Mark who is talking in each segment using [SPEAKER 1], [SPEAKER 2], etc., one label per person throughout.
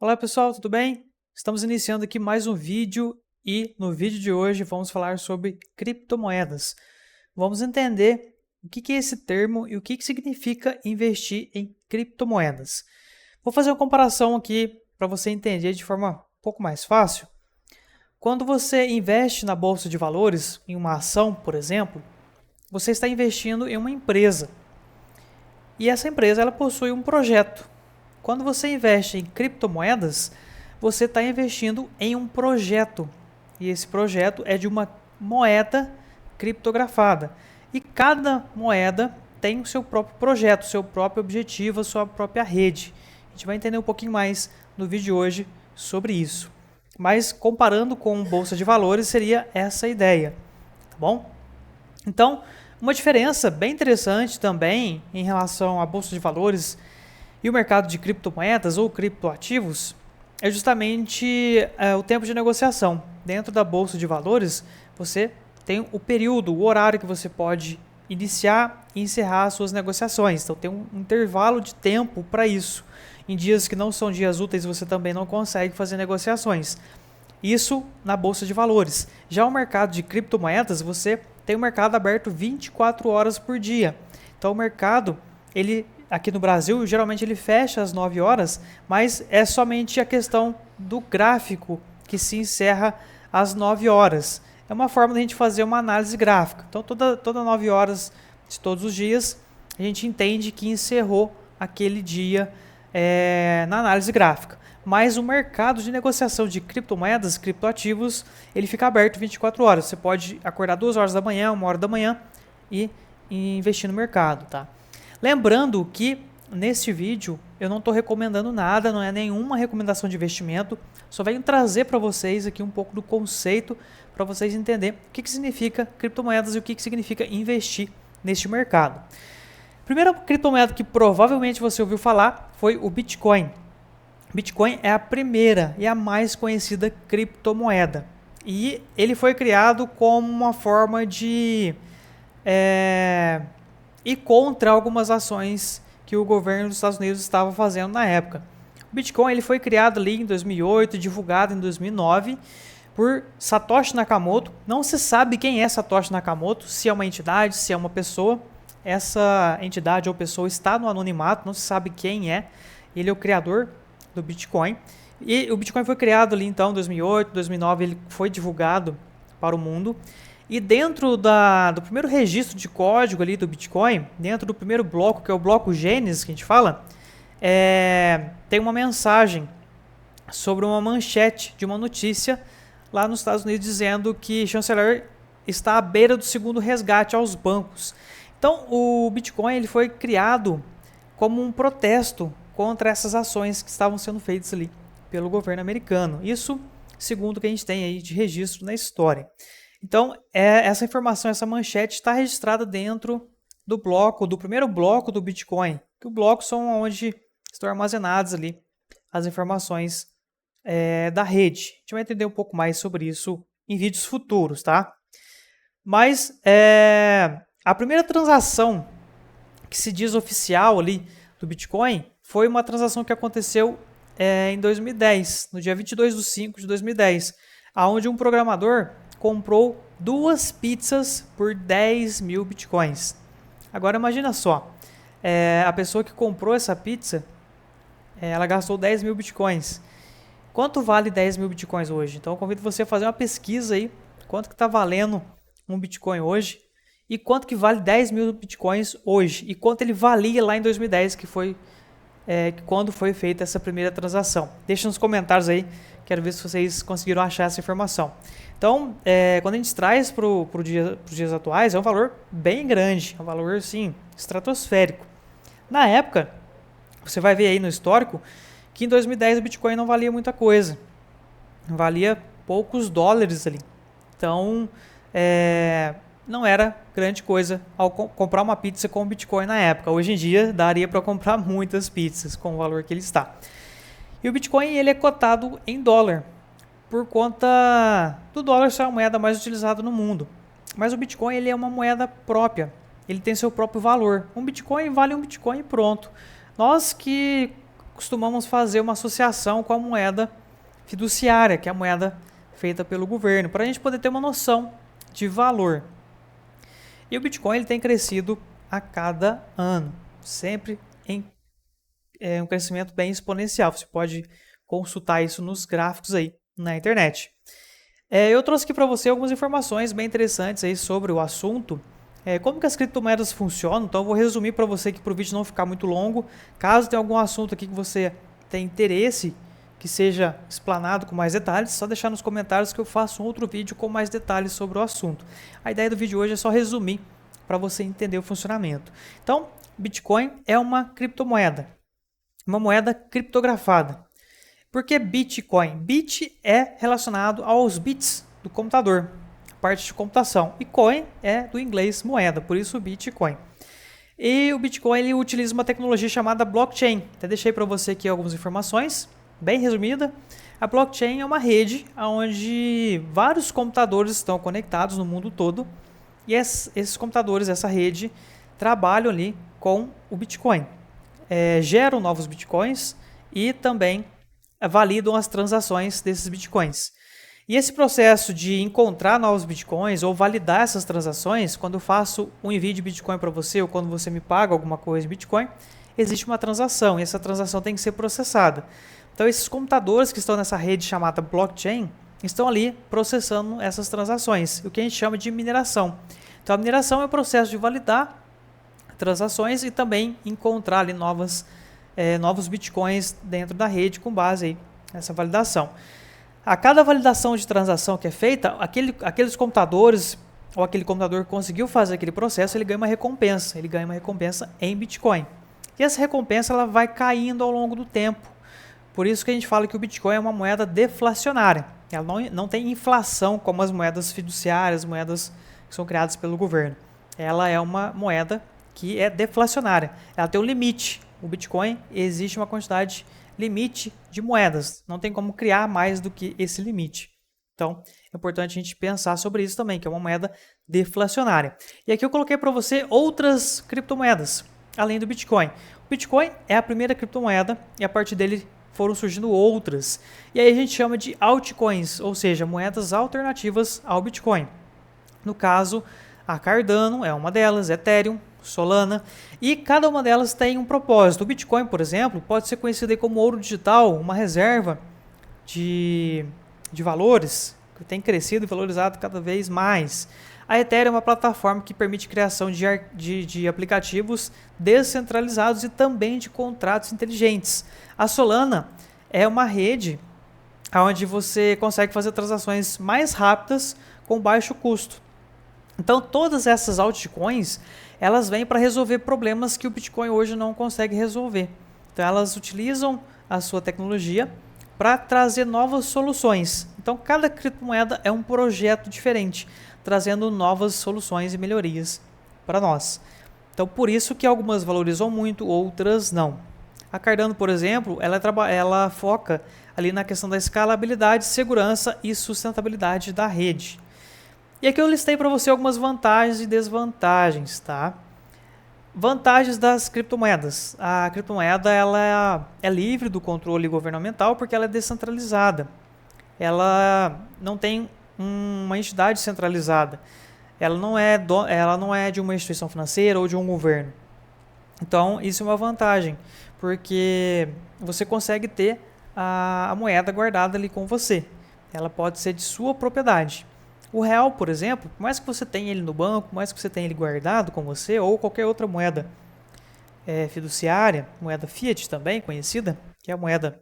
[SPEAKER 1] Olá pessoal, tudo bem? Estamos iniciando aqui mais um vídeo e no vídeo de hoje vamos falar sobre criptomoedas. Vamos entender o que é esse termo e o que significa investir em criptomoedas. Vou fazer uma comparação aqui para você entender de forma um pouco mais fácil. Quando você investe na bolsa de valores, em uma ação, por exemplo, você está investindo em uma empresa. E essa empresa ela possui um projeto. Quando você investe em criptomoedas, você está investindo em um projeto. E esse projeto é de uma moeda criptografada. E cada moeda tem o seu próprio projeto, o seu próprio objetivo, a sua própria rede. A gente vai entender um pouquinho mais no vídeo de hoje sobre isso. Mas comparando com bolsa de valores, seria essa a ideia, tá bom? Então, uma diferença bem interessante também em relação à bolsa de valores e o mercado de criptomoedas ou criptoativos é justamente o tempo de negociação. Dentro da bolsa de valores, você tem o período, o horário que você pode iniciar e encerrar as suas negociações. Então, tem um intervalo de tempo para isso. Em dias que não são dias úteis, você também não consegue fazer negociações. Isso na bolsa de valores. Já o mercado de criptomoedas, você tem o mercado aberto 24 horas por dia. Então, o mercado, ele aqui no Brasil, geralmente ele fecha às 9 horas, mas é somente a questão do gráfico que se encerra às 9 horas. É uma forma de a gente fazer uma análise gráfica. Então, toda 9 horas de todos os dias, a gente entende que encerrou aquele dia na análise gráfica. Mas o mercado de negociação de criptomoedas, criptoativos, ele fica aberto 24 horas. Você pode acordar 2 horas da manhã, 1 hora da manhã e investir no mercado, tá? Lembrando que neste vídeo eu não estou recomendando nada, não é nenhuma recomendação de investimento, só venho trazer para vocês aqui um pouco do conceito para vocês entenderem o que significa criptomoedas e o que significa investir neste mercado. A primeira criptomoeda que provavelmente você ouviu falar foi o Bitcoin. Bitcoin é a primeira e a mais conhecida criptomoeda. E ele foi criado como uma forma de ir contra algumas ações que o governo dos Estados Unidos estava fazendo na época. O Bitcoin ele foi criado ali em 2008, divulgado em 2009 por Satoshi Nakamoto. Não se sabe quem é Satoshi Nakamoto, se é uma entidade, se é uma pessoa. Essa entidade ou pessoa está no anonimato, não se sabe quem é. Ele é o criador do Bitcoin. E o Bitcoin foi criado ali então em 2008, 2009, ele foi divulgado para o mundo. E dentro do primeiro registro de código ali do Bitcoin, dentro do primeiro bloco, que é o bloco Gênesis que a gente fala, tem uma mensagem sobre uma manchete de uma notícia lá nos Estados Unidos dizendo que chanceler está à beira do segundo resgate aos bancos. Então, o Bitcoin ele foi criado como um protesto contra essas ações que estavam sendo feitas ali pelo governo americano. Isso segundo o que a gente tem aí de registro na história. Então, essa informação, essa manchete está registrada dentro do bloco, do primeiro bloco do Bitcoin. Que os blocos são onde estão armazenadas ali as informações da rede. A gente vai entender um pouco mais sobre isso em vídeos futuros, tá? Mas a primeira transação que se diz oficial ali do Bitcoin foi uma transação que aconteceu em 2010, no dia 22 de 5 de 2010, onde um programador comprou 2 pizzas por 10 mil bitcoins. Agora imagina só, a pessoa que comprou essa pizza, ela gastou 10 mil bitcoins. Quanto vale 10 mil bitcoins hoje? Então eu convido você a fazer uma pesquisa aí, quanto que está valendo um bitcoin hoje, e quanto que vale 10 mil bitcoins hoje, e quanto ele valia lá em 2010, que foi quando foi feita essa primeira transação. Deixa nos comentários aí, quero ver se vocês conseguiram achar essa informação. Então, quando a gente traz para os dias atuais, é um valor bem grande, é um valor, assim, estratosférico. Na época, você vai ver aí no histórico, que em 2010 o Bitcoin não valia muita coisa, valia poucos dólares ali. Então, não era grande coisa ao comprar uma pizza com Bitcoin na época. Hoje em dia, daria para comprar muitas pizzas com o valor que ele está. E o Bitcoin ele é cotado em dólar, por conta do dólar ser a moeda mais utilizada no mundo. Mas o Bitcoin ele é uma moeda própria, ele tem seu próprio valor. Um Bitcoin vale um Bitcoin e pronto. Nós que costumamos fazer uma associação com a moeda fiduciária, que é a moeda feita pelo governo, para a gente poder ter uma noção de valor. E o Bitcoin ele tem crescido a cada ano, sempre em um crescimento bem exponencial. Você pode consultar isso nos gráficos aí na internet. Eu trouxe aqui para você algumas informações bem interessantes aí sobre o assunto. Como que as criptomoedas funcionam, então eu vou resumir para você aqui para o vídeo não ficar muito longo. Caso tenha algum assunto aqui que você tenha interesse, que seja explanado com mais detalhes, só deixar nos comentários que eu faço um outro vídeo com mais detalhes sobre o assunto. A ideia do vídeo hoje é só resumir para você entender o funcionamento. Então, Bitcoin é uma criptomoeda, uma moeda criptografada. Por que Bitcoin? Bit é relacionado aos bits do computador, parte de computação, e coin é do inglês moeda, por isso Bitcoin. E o Bitcoin ele utiliza uma tecnologia chamada blockchain. Até deixei para você aqui algumas informações, bem resumida. A blockchain é uma rede onde vários computadores estão conectados no mundo todo, e esses computadores, essa rede, trabalham ali com o Bitcoin, geram novos Bitcoins e também validam as transações desses Bitcoins. E esse processo de encontrar novos Bitcoins ou validar essas transações, quando eu faço um envio de Bitcoin para você ou quando você me paga alguma coisa de Bitcoin, existe uma transação e essa transação tem que ser processada. Então esses computadores que estão nessa rede chamada blockchain estão ali processando essas transações, o que a gente chama de mineração. Então a mineração é o processo de validar transações e também encontrar ali novos Bitcoins dentro da rede com base aí nessa validação. A cada validação de transação que é feita, aqueles computadores ou aquele computador que conseguiu fazer aquele processo, ele ganha uma recompensa. Ele ganha uma recompensa em Bitcoin. E essa recompensa ela vai caindo ao longo do tempo. Por isso que a gente fala que o Bitcoin é uma moeda deflacionária. Ela não tem inflação como as moedas fiduciárias, moedas que são criadas pelo governo. Ela é uma moeda que é deflacionária. Ela tem um limite. O Bitcoin existe uma quantidade limite de moedas. Não tem como criar mais do que esse limite. Então, é importante a gente pensar sobre isso também, que é uma moeda deflacionária. E aqui eu coloquei para você outras criptomoedas, além do Bitcoin. O Bitcoin é a primeira criptomoeda e a partir dele foram surgindo outras. E aí a gente chama de altcoins, ou seja, moedas alternativas ao Bitcoin. No caso, a Cardano é uma delas, Ethereum, Solana, e cada uma delas tem um propósito. O Bitcoin, por exemplo, pode ser conhecido aí como ouro digital, uma reserva de valores que tem crescido e valorizado cada vez mais. A Ethereum é uma plataforma que permite criação de aplicativos descentralizados e também de contratos inteligentes. A Solana é uma rede onde você consegue fazer transações mais rápidas com baixo custo. Então, todas essas altcoins, elas vêm para resolver problemas que o Bitcoin hoje não consegue resolver. Então, elas utilizam a sua tecnologia para trazer novas soluções. Então, cada criptomoeda é um projeto diferente, trazendo novas soluções e melhorias para nós. Então, por isso que algumas valorizam muito, outras não. A Cardano, por exemplo, ela foca ali na questão da escalabilidade, segurança e sustentabilidade da rede. E aqui eu listei para você algumas vantagens e desvantagens, tá? Vantagens das criptomoedas. A criptomoeda ela é livre do controle governamental porque ela é descentralizada. Ela não tem uma entidade centralizada. Ela não é de uma instituição financeira ou de um governo. Então, isso é uma vantagem, porque você consegue ter a moeda guardada ali com você. Ela pode ser de sua propriedade. O real, por exemplo, por mais que você tenha ele no banco, por mais que você tenha ele guardado com você, ou qualquer outra moeda fiduciária, moeda fiat também conhecida, que é a moeda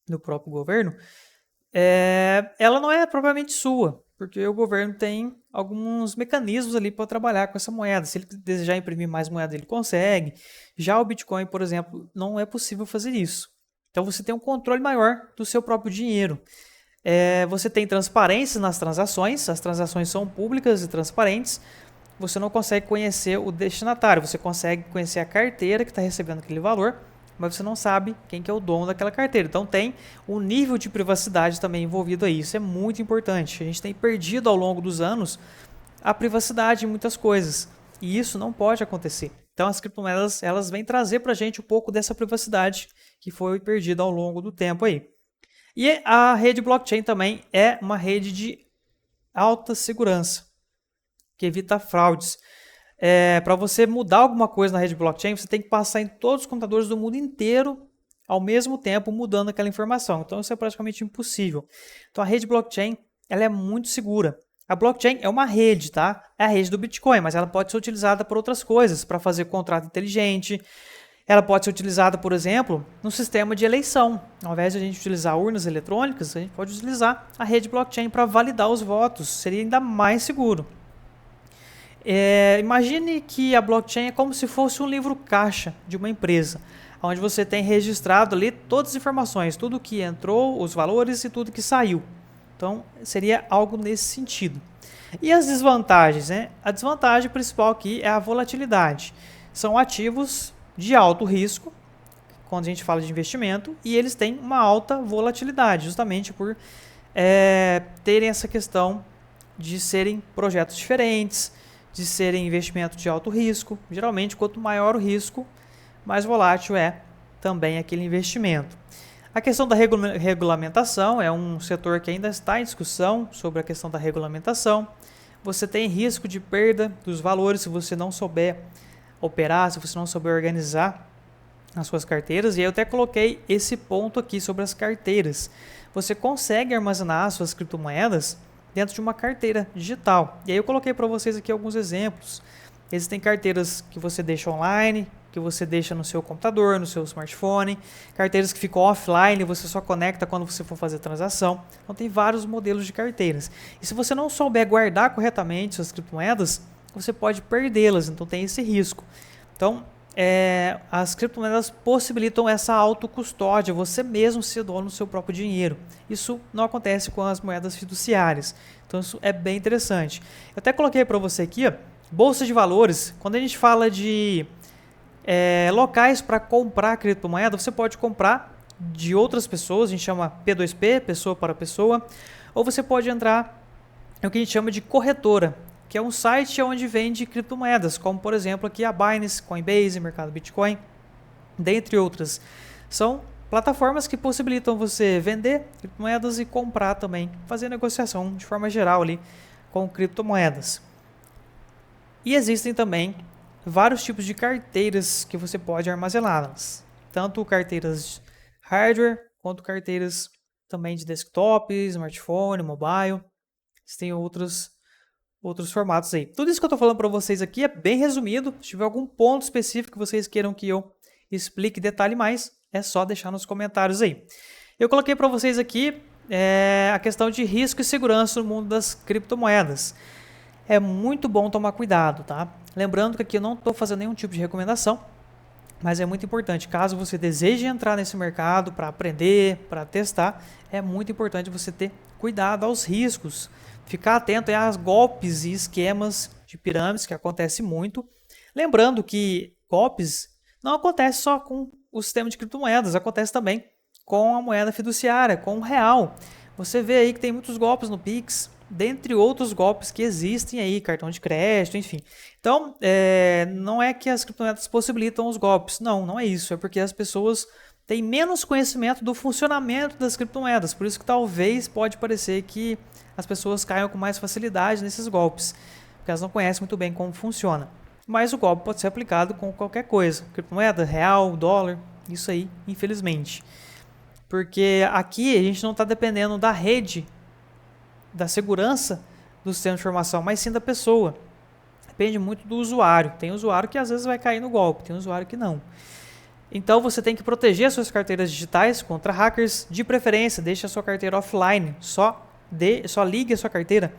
[SPEAKER 1] do próprio governo, ela não é propriamente sua, porque o governo tem alguns mecanismos ali para trabalhar com essa moeda. Se ele desejar imprimir mais moeda, ele consegue. Já o Bitcoin, por exemplo, não é possível fazer isso. Então você tem um controle maior do seu próprio dinheiro. Você tem transparência nas transações, as transações são públicas e transparentes. Você não consegue conhecer o destinatário, você consegue conhecer a carteira que está recebendo aquele valor, mas você não sabe quem que é o dono daquela carteira. Então tem um nível de privacidade também envolvido aí. Isso é muito importante. A gente tem perdido ao longo dos anos a privacidade em muitas coisas. E isso não pode acontecer. Então as criptomoedas elas vêm trazer para a gente um pouco dessa privacidade que foi perdida ao longo do tempo aí. E a rede blockchain também é uma rede de alta segurança, que evita fraudes. Para você mudar alguma coisa na rede blockchain, você tem que passar em todos os computadores do mundo inteiro ao mesmo tempo mudando aquela informação. Então isso é praticamente impossível. Então a rede blockchain ela é muito segura. A blockchain é uma rede, tá? É a rede do Bitcoin, mas ela pode ser utilizada por outras coisas, para fazer contrato inteligente. Ela pode ser utilizada, por exemplo, no sistema de eleição. Ao invés de a gente utilizar urnas eletrônicas, a gente pode utilizar a rede blockchain para validar os votos. Seria ainda mais seguro. Imagine que a blockchain é como se fosse um livro caixa de uma empresa, onde você tem registrado ali todas as informações, tudo que entrou, os valores e tudo que saiu. Então, seria algo nesse sentido. E as desvantagens, né? A desvantagem principal aqui é a volatilidade. São ativos de alto risco, quando a gente fala de investimento, e eles têm uma alta volatilidade, justamente por terem essa questão de serem projetos diferentes, de serem investimentos de alto risco. Geralmente, quanto maior o risco, mais volátil é também aquele investimento. A questão da regulamentação é um setor que ainda está em discussão sobre a questão da regulamentação. Você tem risco de perda dos valores se você não souber operar, se você não souber organizar as suas carteiras. E eu até coloquei esse ponto aqui sobre as carteiras. Você consegue armazenar as suas criptomoedas dentro de uma carteira digital. E aí eu coloquei para vocês aqui alguns exemplos. Existem carteiras que você deixa online, que você deixa no seu computador, no seu smartphone, carteiras que ficam offline, você só conecta quando você for fazer transação. Então tem vários modelos de carteiras. E se você não souber guardar corretamente suas criptomoedas, você pode perdê-las, então tem esse risco. Então, as criptomoedas possibilitam essa autocustódia, você mesmo ser dono do seu próprio dinheiro. Isso não acontece com as moedas fiduciárias, então isso é bem interessante. Eu até coloquei para você aqui, ó, bolsa de valores. Quando a gente fala de locais para comprar criptomoeda, você pode comprar de outras pessoas, a gente chama P2P, pessoa para pessoa, ou você pode entrar no que a gente chama de corretora, que é um site onde vende criptomoedas, como por exemplo aqui a Binance, Coinbase, Mercado Bitcoin, dentre outras. São plataformas que possibilitam você vender criptomoedas e comprar também, fazer negociação de forma geral ali com criptomoedas. E existem também vários tipos de carteiras que você pode armazená-las, tanto carteiras hardware quanto carteiras também de desktop, smartphone, mobile. Tem outros formatos aí. Tudo isso que eu estou falando para vocês aqui é bem resumido. Se tiver algum ponto específico que vocês queiram que eu explique, detalhe mais, é só deixar nos comentários aí. Eu coloquei para vocês aqui a questão de risco e segurança no mundo das criptomoedas. É muito bom tomar cuidado, tá? Lembrando que aqui eu não estou fazendo nenhum tipo de recomendação, mas é muito importante, caso você deseje entrar nesse mercado para aprender, para testar, é muito importante você ter cuidado aos riscos. Ficar atento aos golpes e esquemas de pirâmides, que acontece muito. Lembrando que golpes não acontecem só com o sistema de criptomoedas, acontece também com a moeda fiduciária, com o real. Você vê aí que tem muitos golpes no Pix, dentre outros golpes que existem aí, cartão de crédito, enfim. Então, não é que as criptomoedas possibilitam os golpes, não é isso, é porque as pessoas têm menos conhecimento do funcionamento das criptomoedas, por isso que talvez pode parecer que as pessoas caiam com mais facilidade nesses golpes, porque elas não conhecem muito bem como funciona. Mas o golpe pode ser aplicado com qualquer coisa, criptomoeda, real, dólar, isso aí, infelizmente. Porque aqui a gente não está dependendo da rede, da segurança do sistema de informação, mas sim da pessoa. Depende muito do usuário. Tem usuário que às vezes vai cair no golpe, tem usuário que não. Então você tem que proteger as suas carteiras digitais contra hackers, de preferência, deixe a sua carteira offline, só ligue a sua carteira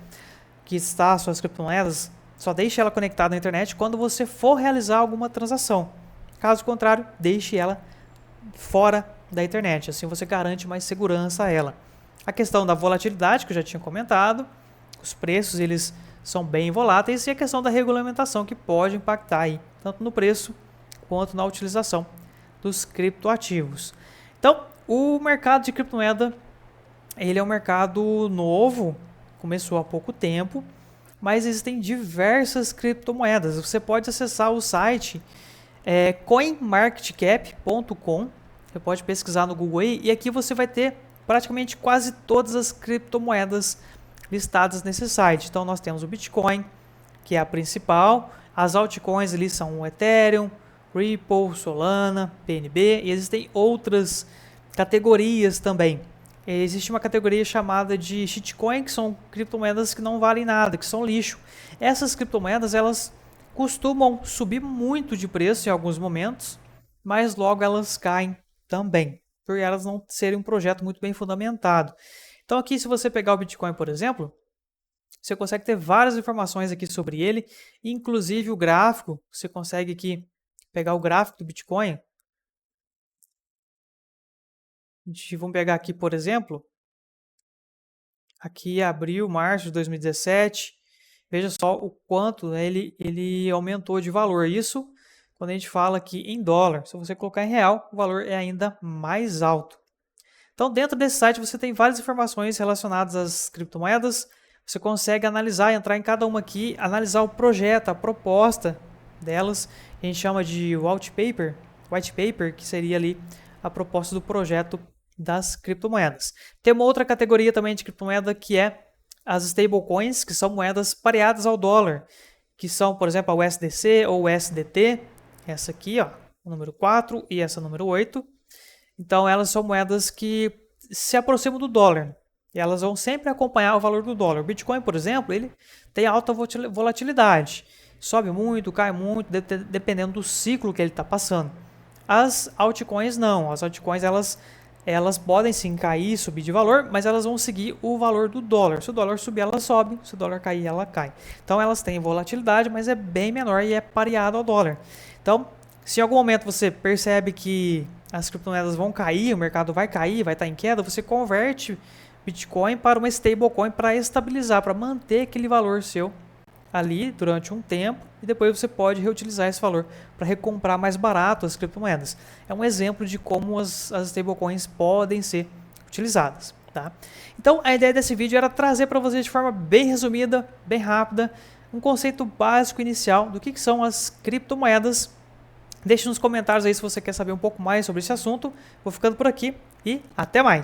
[SPEAKER 1] que está as suas criptomoedas, só deixe ela conectada à internet quando você for realizar alguma transação. Caso contrário, deixe ela fora da internet, assim você garante mais segurança a ela. A questão da volatilidade, que eu já tinha comentado, os preços eles são bem voláteis, e a questão da regulamentação, que pode impactar aí, tanto no preço quanto na utilização dos criptoativos. Então, o mercado de criptomoeda, ele é um mercado novo, começou há pouco tempo, mas existem diversas criptomoedas. Você pode acessar o site coinmarketcap.com, Você pode pesquisar no Google aí, e aqui você vai ter praticamente quase todas as criptomoedas listadas nesse site. Então nós temos o Bitcoin, que é a principal, as altcoins ali são o Ethereum, Ripple, Solana, PNB, e existem outras categorias também. Existe uma categoria chamada de shitcoin, que são criptomoedas que não valem nada, que são lixo. Essas criptomoedas, elas costumam subir muito de preço em alguns momentos, mas logo elas caem também, por elas não serem um projeto muito bem fundamentado. Então aqui, se você pegar o Bitcoin, por exemplo, você consegue ter várias informações aqui sobre ele, inclusive o gráfico. Você consegue aqui pegar o gráfico do Bitcoin. Vamos pegar aqui, por exemplo, aqui abril, março de 2017. Veja só o quanto, né, ele aumentou de valor. Isso quando a gente fala aqui em dólar. Se você colocar em real, o valor é ainda mais alto. Então, dentro desse site, você tem várias informações relacionadas às criptomoedas. Você consegue analisar, entrar em cada uma aqui, analisar o projeto, a proposta delas. A gente chama de white paper, que seria ali a proposta do projeto das criptomoedas. Tem uma outra categoria também de criptomoeda, que é as stablecoins, que são moedas pareadas ao dólar, que são, por exemplo, a USDC ou USDT, essa aqui, ó, o número 4 e essa número 8. Então, elas são moedas que se aproximam do dólar. E elas vão sempre acompanhar o valor do dólar. O Bitcoin, por exemplo, ele tem alta volatilidade. Sobe muito, cai muito, dependendo do ciclo que ele está passando. As altcoins não. As altcoins, elas podem sim cair, subir de valor, mas elas vão seguir o valor do dólar. Se o dólar subir, ela sobe. Se o dólar cair, ela cai. Então, elas têm volatilidade, mas é bem menor e é pareado ao dólar. Então, se em algum momento você percebe que as criptomoedas vão cair, o mercado vai cair, vai estar em queda, você converte Bitcoin para uma stablecoin para estabilizar, para manter aquele valor seu ali durante um tempo, e depois você pode reutilizar esse valor para recomprar mais barato as criptomoedas. É um exemplo de como as stablecoins podem ser utilizadas. Tá? Então, a ideia desse vídeo era trazer para vocês de forma bem resumida, bem rápida, um conceito básico inicial do que são as criptomoedas. Deixe nos comentários aí se você quer saber um pouco mais sobre esse assunto. Vou ficando por aqui e até mais!